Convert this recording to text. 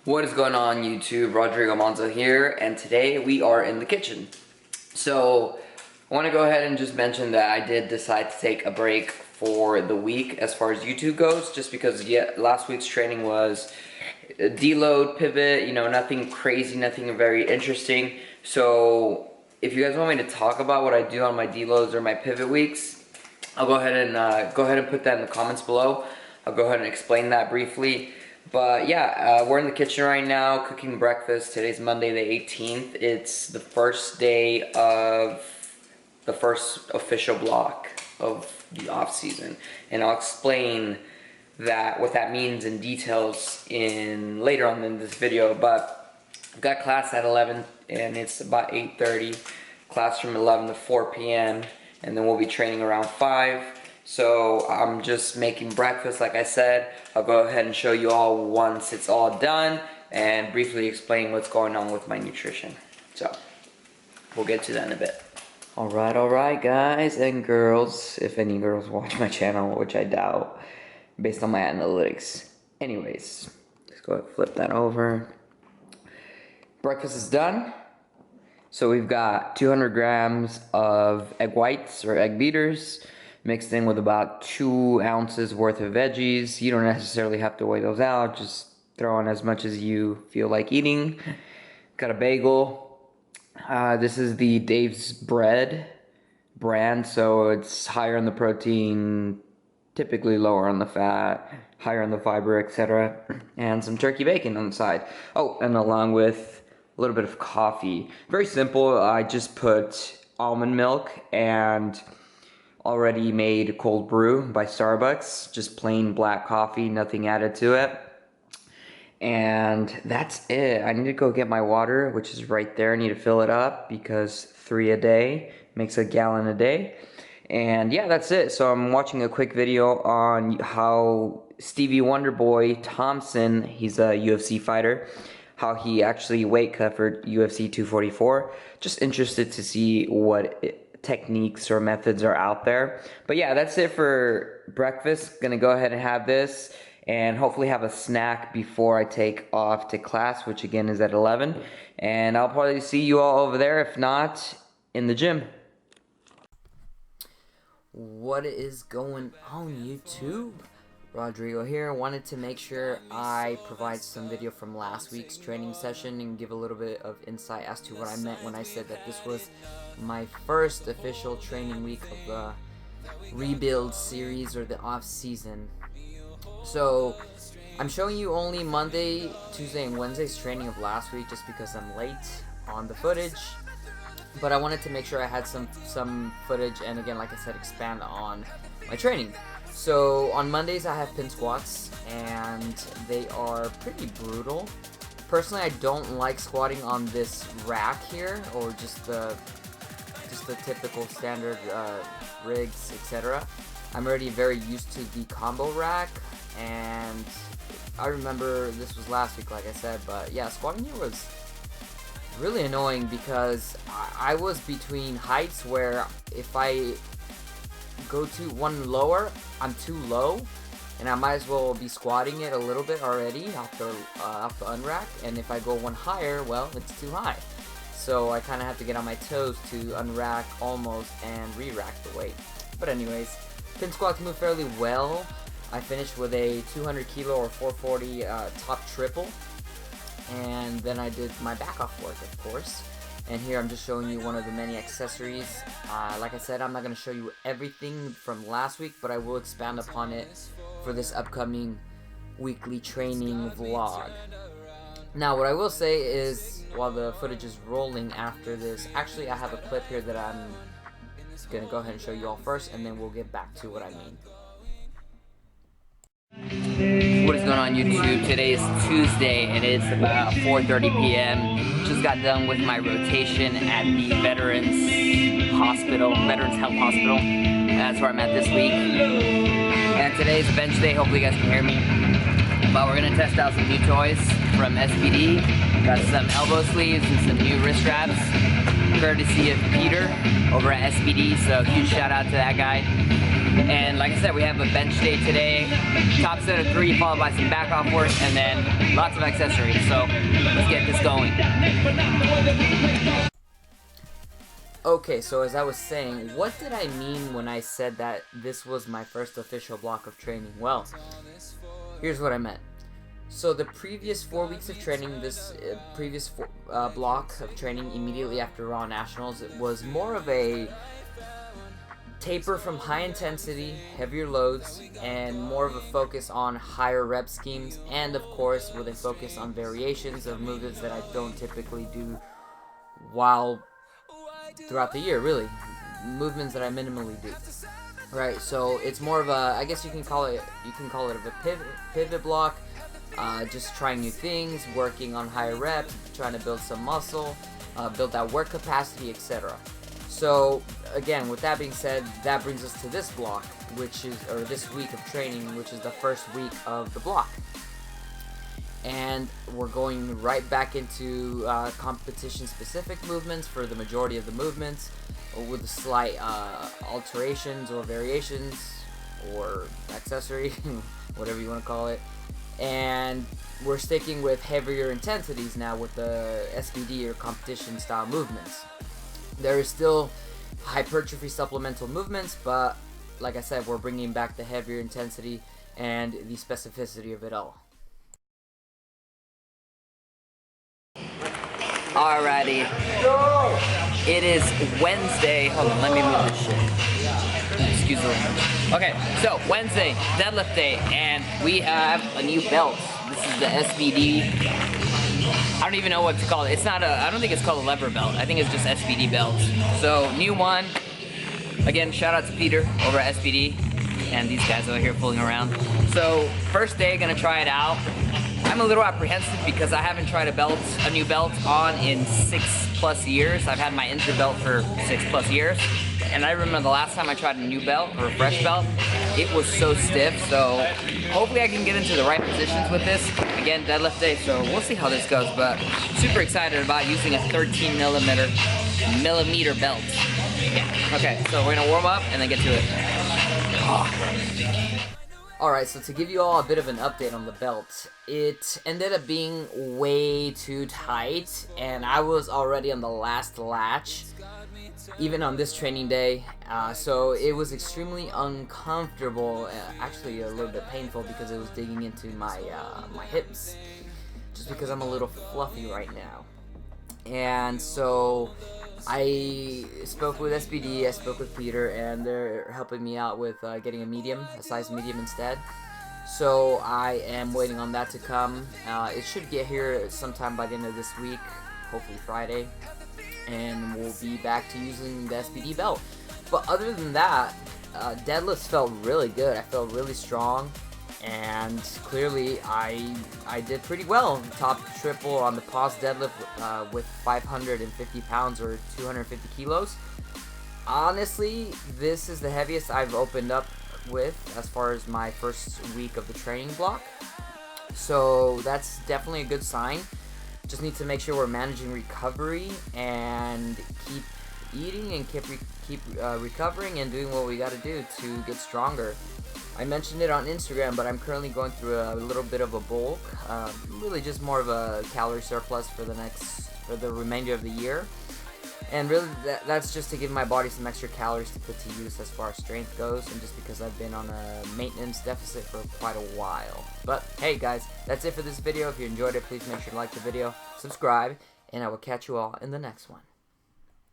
What is going on YouTube? Rodrigo Manzo here, and today we are in the kitchen. So I want to go ahead and just mention that I did decide to take a break for the week as far as YouTube goes, just because last week's training was a deload, pivot, nothing crazy, nothing very interesting. So if you guys want me to talk about what I do on my deloads or my pivot weeks, I'll go ahead and put that in the comments below. I'll go ahead and explain that briefly. But yeah, we're in the kitchen right now cooking breakfast. Today's Monday the 18th. It's the first day of the first official block of the off season, and I'll explain what that means in details later on in this video. But I've got class at 11 and it's about 8:30. Class from 11 to 4 p.m. and then we'll be training around 5. So I'm just making breakfast like I said. I'll go ahead and show you all once it's all done and briefly explain what's going on with my nutrition. So we'll get to that in a bit. Alright guys and girls, if any girls watch my channel, which I doubt based on my analytics. Anyways, let's go ahead and flip that over. Breakfast is done. So we've got 200 grams of egg whites or egg beaters mixed in with about 2 ounces worth of veggies. You don't necessarily have to weigh those out, just throw on as much as you feel like eating. Got a bagel. This is the Dave's Bread brand, so it's higher in the protein, typically lower on the fat, higher on the fiber, etc. And some turkey bacon on the side. Oh, and along with a little bit of coffee. Very simple. I just put almond milk and already made cold brew by Starbucks, just plain black coffee, nothing added to it. And that's it. I need to go get my water, which is right there. I need to fill it up because 3 a day makes a gallon a day. And yeah, that's it. So I'm watching a quick video on how Stevie Wonderboy Thompson, he's a UFC fighter, how he actually weight cut for UFC 244. Just interested to see what techniques or methods are out there. But yeah, that's it for breakfast. Gonna go ahead and have this and hopefully have a snack before I take off to class, which again is at 11. And I'll probably see you all over there, if not in the gym. What is going on YouTube? Rodrigo here. Wanted to make sure I provide some video from last week's training session and give a little bit of insight as to what I meant when I said that this was my first official training week of the rebuild series or the off season. So I'm showing you only Monday, Tuesday, and Wednesday's training of last week just because I'm late on the footage. But I wanted to make sure I had some footage and again, like I said, expand on my training. So on Mondays I have pin squats and they are pretty brutal. Personally, I don't like squatting on this rack here or just the typical standard rigs, etc. I'm already very used to the combo rack, and I remember this was last week like I said, but yeah, squatting here was really annoying because I was between heights where if I go to one lower, I'm too low, and I might as well be squatting it a little bit already off the unrack, and if I go one higher, well, it's too high. So I kind of have to get on my toes to unrack almost and re-rack the weight. But anyways, pin squats move fairly well. I finished with a 200 kilo or 440 top triple, and then I did my back off work, of course. And here I'm just showing you one of the many accessories. Like I said, I'm not going to show you everything from last week, but I will expand upon it for this upcoming weekly training vlog. Now, what I will say is, while the footage is rolling after this, actually I have a clip here that I'm going to go ahead and show you all first, and then we'll get back to what I mean. What is going on YouTube? Today is Tuesday and it's about 4:30 p.m. Just got done with my rotation at the Veterans Health Hospital. That's where I'm at this week. And today's a bench day, hopefully you guys can hear me. But we're gonna test out some new toys from SPD. Got some elbow sleeves and some new wrist straps, courtesy of Peter over at SPD, so huge shout out to that guy. And like I said, we have a bench day today. Top set of 3 followed by some back off work and then lots of accessories. So let's get this going. Okay, so as I was saying, what did I mean when I said that this was my first official block of training? Well, here's what I meant. So the previous 4 weeks of training, this previous block of training immediately after Raw Nationals, it was more of a taper from high intensity, heavier loads, and more of a focus on higher rep schemes, and of course with a focus on variations of movements that I don't typically do while throughout the year, really. Movements that I minimally do. Right, so it's more of a, I guess you can call it a pivot block. Just trying new things, working on higher reps, trying to build some muscle, build that work capacity, etc. So again, with that being said, that brings us to this block, or this week of training, which is the first week of the block. And we're going right back into competition-specific movements for the majority of the movements, with slight alterations or variations, or accessory, whatever you want to call it. And we're sticking with heavier intensities now with the SBD or competition style movements. There is still hypertrophy supplemental movements, but like I said, we're bringing back the heavier intensity and the specificity of it all. Alrighty, it is Wednesday. Hold on, let me move this shit. Excuse me. Okay, so Wednesday, deadlift day, and we have a new belt. This is the SBD. I don't even know what to call it. It's not I don't think it's called a lever belt. I think it's just SBD belt. So, new one. Again, shout out to Peter over at SBD and these guys over here fooling around. So, first day, gonna try it out. I'm a little apprehensive because I haven't tried a new belt on in 6+ years. I've had my Inter belt for 6+ years. And I remember the last time I tried a new belt, or a fresh belt, it was so stiff. So hopefully I can get into the right positions with this. Again, deadlift day, so we'll see how this goes. But super excited about using a 13 millimeter belt. Yeah. Okay, so we're gonna warm up and then get to it. Oh. Alright, so to give you all a bit of an update on the belt, it ended up being way too tight, and I was already on the last latch, even on this training day, so it was extremely uncomfortable, actually a little bit painful because it was digging into my hips, just because I'm a little fluffy right now. And so I spoke with SBD, I spoke with Peter, and they're helping me out with getting a size medium instead. So I am waiting on that to come. It should get here sometime by the end of this week, hopefully Friday, and we'll be back to using the SBD belt. But other than that, deadlifts felt really good. I felt really strong. And clearly I did pretty well. Top triple on the pause deadlift with 550 pounds or 250 kilos. Honestly, this is the heaviest I've opened up with as far as my first week of the training block. So that's definitely a good sign. Just need to make sure we're managing recovery and keep eating and keep recovering and doing what we got to do to get stronger. I mentioned it on Instagram, but I'm currently going through a little bit of a bulk, really just more of a calorie surplus for the remainder of the year. And really that's just to give my body some extra calories to put to use as far as strength goes, and just because I've been on a maintenance deficit for quite a while. But hey guys, that's it for this video. If you enjoyed it, please make sure to like the video, subscribe, and I will catch you all in the next one.